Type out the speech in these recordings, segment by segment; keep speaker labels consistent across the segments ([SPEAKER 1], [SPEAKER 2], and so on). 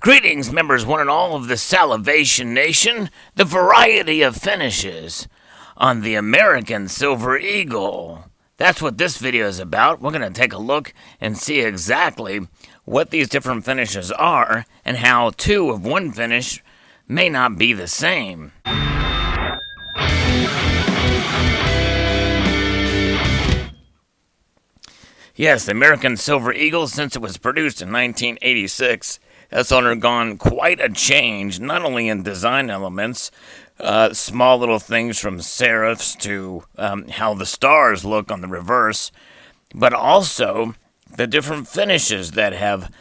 [SPEAKER 1] Greetings, members one and all of the Salivation Nation, the variety of finishes on the American Silver Eagle. That's what this video is about. We're going to take a look and see exactly what these different finishes are and how two of one finish may not be the same. Yes, the American Silver Eagle, since it was produced in 1986, has undergone quite a change, not only in design elements, small little things from serifs to how the stars look on the reverse, but also the different finishes that have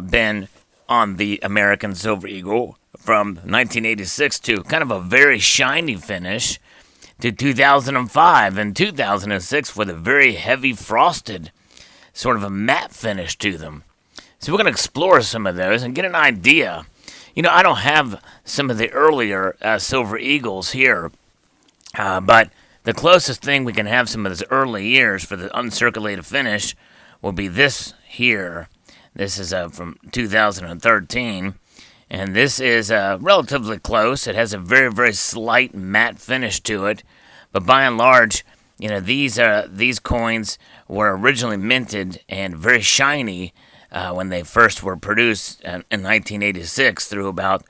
[SPEAKER 1] been on the American Silver Eagle from 1986 to kind of a very shiny finish to 2005 and 2006 with a very heavy frosted, sort of a matte finish to them. So we're going to explore some of those and get an idea. You know, I don't have some of the earlier Silver Eagles here, but the closest thing we can have some of those early years for the uncirculated finish will be this here. This is from 2013, and this is relatively close. It has a very, very slight matte finish to it, but by and large, you know, these coins were originally minted and very shiny when they first were produced in 1986 through about,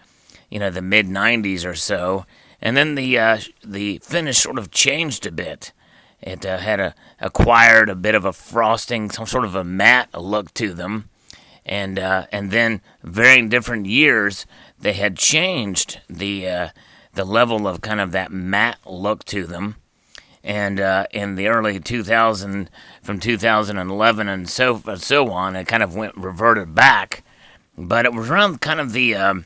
[SPEAKER 1] the mid-90s or so. And then the finish sort of changed a bit. It had acquired a bit of a frosting, some sort of a matte look to them. And then varying different years, they had changed the level of kind of that matte look to them. And in the early 2000, from 2011 and so on, it kind of reverted back. But it was around kind of the,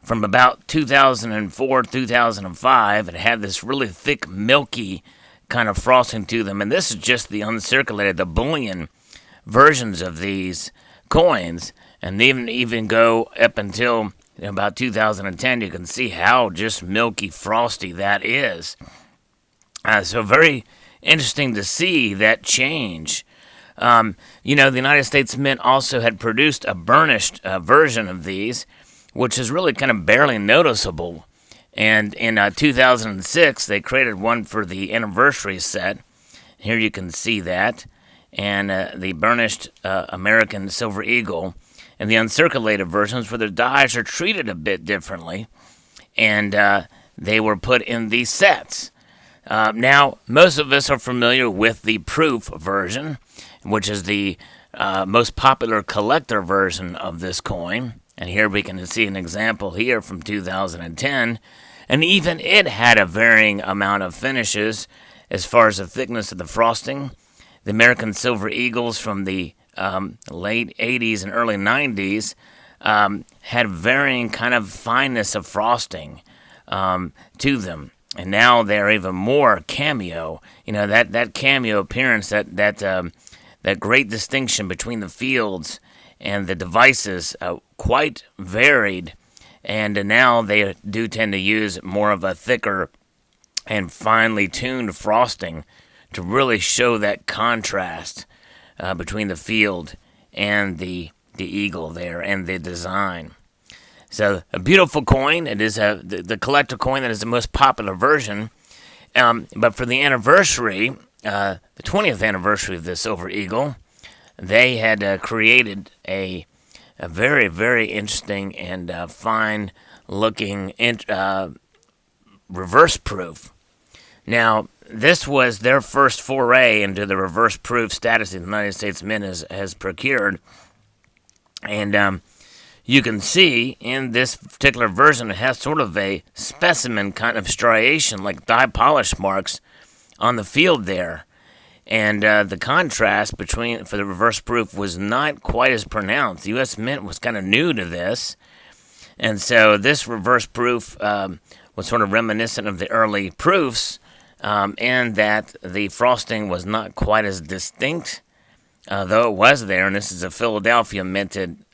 [SPEAKER 1] from about 2004, 2005, it had this really thick, milky kind of frosting to them. And this is just the uncirculated, the bullion versions of these coins. And they even go up until about 2010, you can see how just milky frosty that is. So very interesting to see that change. The United States Mint also had produced a burnished version of these, which is really kind of barely noticeable. And in 2006, they created one for the anniversary set. Here you can see that. And the burnished American Silver Eagle. And the uncirculated versions, where the dies are treated a bit differently. And they were put in these sets. Now, most of us are familiar with the proof version, which is the most popular collector version of this coin. And here we can see an example here from 2010. And even it had a varying amount of finishes as far as the thickness of the frosting. The American Silver Eagles from the late 80s and early 90s had varying kind of fineness of frosting to them. And now they're even more cameo. That cameo appearance, that great distinction between the fields and the devices, quite varied. And now they do tend to use more of a thicker and finely tuned frosting to really show that contrast between the field and the eagle there and the design. So a beautiful coin. It is the collector coin that is the most popular version. But for the anniversary, the 20th anniversary of the Silver Eagle, they had created a very, very interesting and fine-looking reverse proof. Now, this was their first foray into the reverse proof status that the United States Mint has procured. And you can see in this particular version, it has sort of a specimen kind of striation, like dye polish marks on the field there. And the contrast for the reverse proof was not quite as pronounced. The U.S. Mint was kind of new to this. And so this reverse proof was sort of reminiscent of the early proofs, and that the frosting was not quite as distinct, though it was there. And this is a Philadelphia minted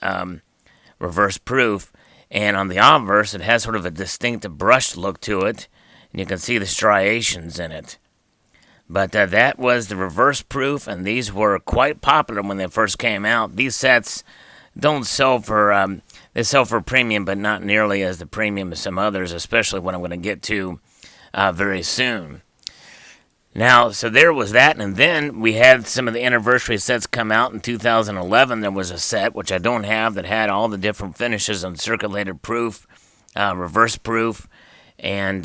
[SPEAKER 1] reverse proof, and on the obverse it has sort of a distinct brushed look to it, and you can see the striations in it. But that was the reverse proof, and these were quite popular when they first came out. These sets don't sell for they sell for premium, but not nearly as the premium as some others, especially what I'm going to get to very soon. Now, so there was that, and then we had some of the anniversary sets come out in 2011. There was a set, which I don't have, that had all the different finishes on circulated proof, reverse proof, and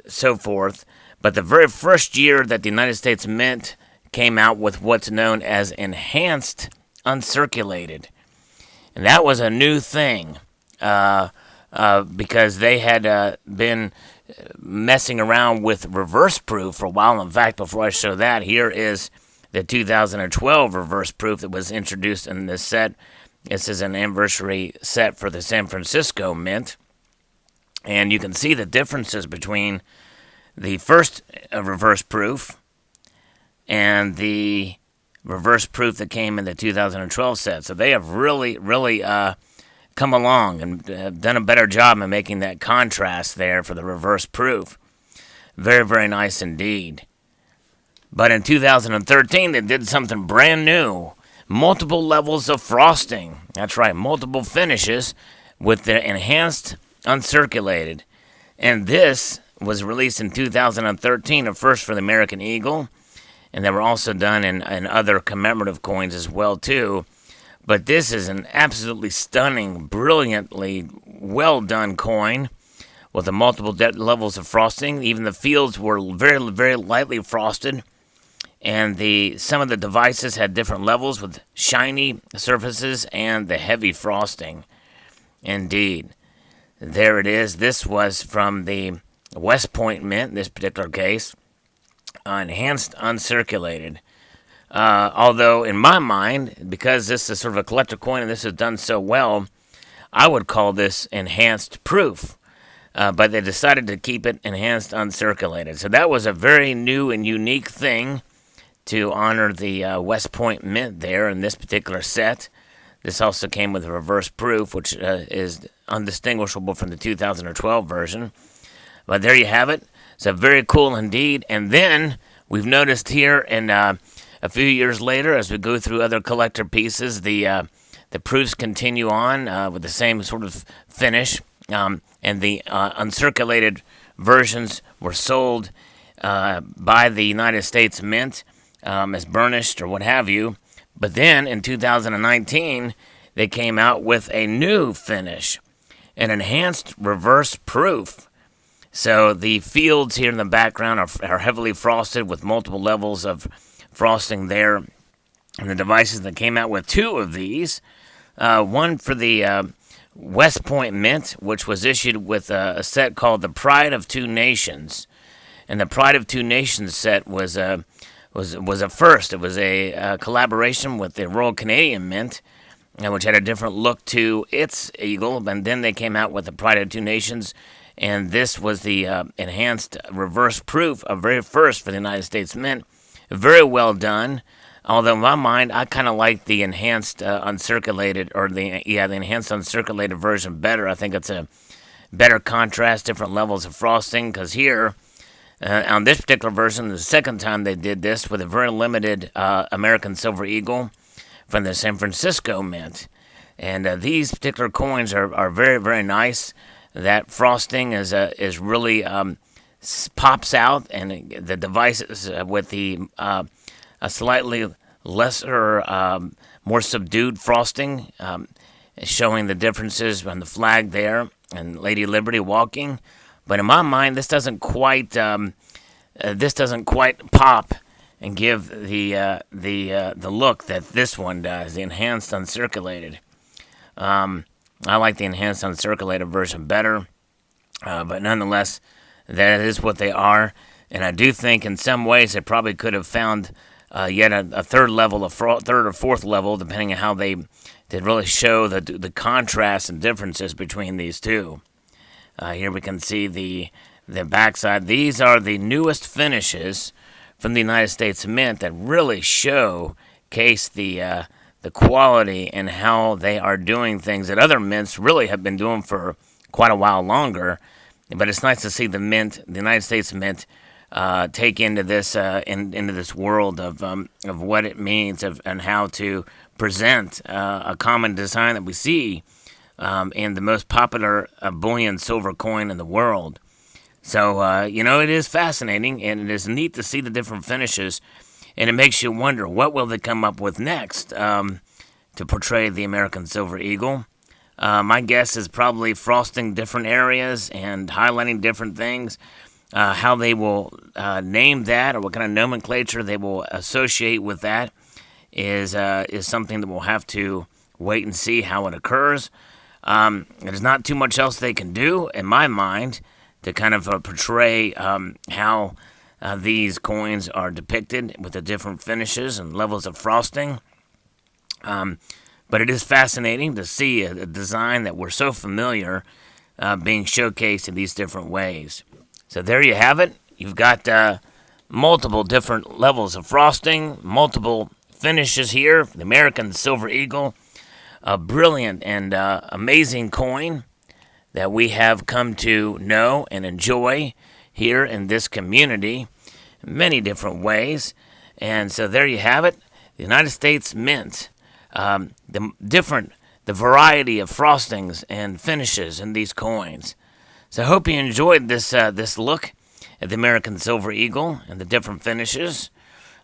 [SPEAKER 1] so forth. But the very first year that the United States Mint came out with what's known as enhanced uncirculated, and that was a new thing because they had been messing around with reverse proof for a while. In fact, before I show that, here is the 2012 reverse proof that was introduced in this set. This is an anniversary set for the San Francisco Mint, and you can see the differences between the first reverse proof and the reverse proof that came in the 2012 set. So they have really come along and done a better job in making that contrast there for the reverse proof. Very nice indeed. But in 2013, they did something brand new. Multiple levels of frosting. That's right, multiple finishes with the enhanced uncirculated. And this was released in 2013, a first for the American Eagle. And they were also done in other commemorative coins as well, too. But this is an absolutely stunning, brilliantly well-done coin with the multiple levels of frosting. Even the fields were very lightly frosted. And some of the devices had different levels with shiny surfaces and the heavy frosting. Indeed. There it is. This was from the West Point Mint, in this particular case. Enhanced uncirculated. Although, in my mind, because this is sort of a collector coin and this is done so well, I would call this enhanced proof. But they decided to keep it enhanced uncirculated. So that was a very new and unique thing to honor the West Point Mint there in this particular set. This also came with a reverse proof, which is undistinguishable from the 2012 version. But there you have it. So very cool indeed. And then we've noticed here in a few years later, as we go through other collector pieces, the proofs continue on with the same sort of finish. And the uncirculated versions were sold by the United States Mint as burnished or what have you. But then in 2019, they came out with a new finish, an enhanced reverse proof. So the fields here in the background are heavily frosted with multiple levels of frosting there. And the devices that came out with two of these, one for the West Point Mint, which was issued with a set called the Pride of Two Nations. And the Pride of Two Nations set was a first. It was a collaboration with the Royal Canadian Mint, which had a different look to its eagle. And then they came out with the Pride of Two Nations. And this was the enhanced reverse proof, a very first for the United States Mint. Very well done. Although in my mind, I kind of like the enhanced uncirculated, or the enhanced uncirculated version better. I think it's a better contrast, different levels of frosting. Because here, on this particular version, the second time they did this with a very limited American Silver Eagle from the San Francisco Mint. And these particular coins are very nice. That frosting is really pops out, and the devices with the a slightly lesser, more subdued frosting, showing the differences on the flag there and Lady Liberty walking. But in my mind, this doesn't quite pop and give the look that this one does, the enhanced uncirculated. I like the enhanced uncirculated version better, but nonetheless, that is what they are. And I do think in some ways they probably could have found yet a third level, third or fourth level, depending on how they did really show the contrast and differences between these two. Here we can see the backside. These are the newest finishes from the United States Mint that really showcase the quality and how they are doing things that other mints really have been doing for quite a while longer. But it's nice to see the United States Mint, take into this world of what it means and how to present a common design that we see in the most popular bullion silver coin in the world. So, it is fascinating, and it is neat to see the different finishes, and it makes you wonder, what will they come up with next to portray the American Silver Eagle? My guess is probably frosting different areas and highlighting different things. How they will name that, or what kind of nomenclature they will associate with that, is something that we'll have to wait and see how it occurs. There's not too much else they can do, in my mind, to kind of portray how these coins are depicted with the different finishes and levels of frosting. But it is fascinating to see a design that we're so familiar being showcased in these different ways. So there you have it. You've got multiple different levels of frosting, multiple finishes here. The American Silver Eagle, a brilliant and amazing coin that we have come to know and enjoy here in this community in many different ways. And so there you have it. The United States Mint. The variety of frostings and finishes in these coins. So I hope you enjoyed this look at the American Silver Eagle and the different finishes.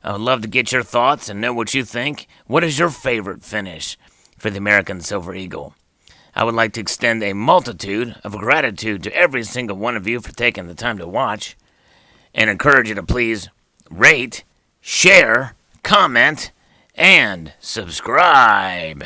[SPEAKER 1] I would love to get your thoughts and know what you think. What is your favorite finish for the American Silver Eagle? I would like to extend a multitude of gratitude to every single one of you for taking the time to watch, and encourage you to please rate, share, comment, and subscribe.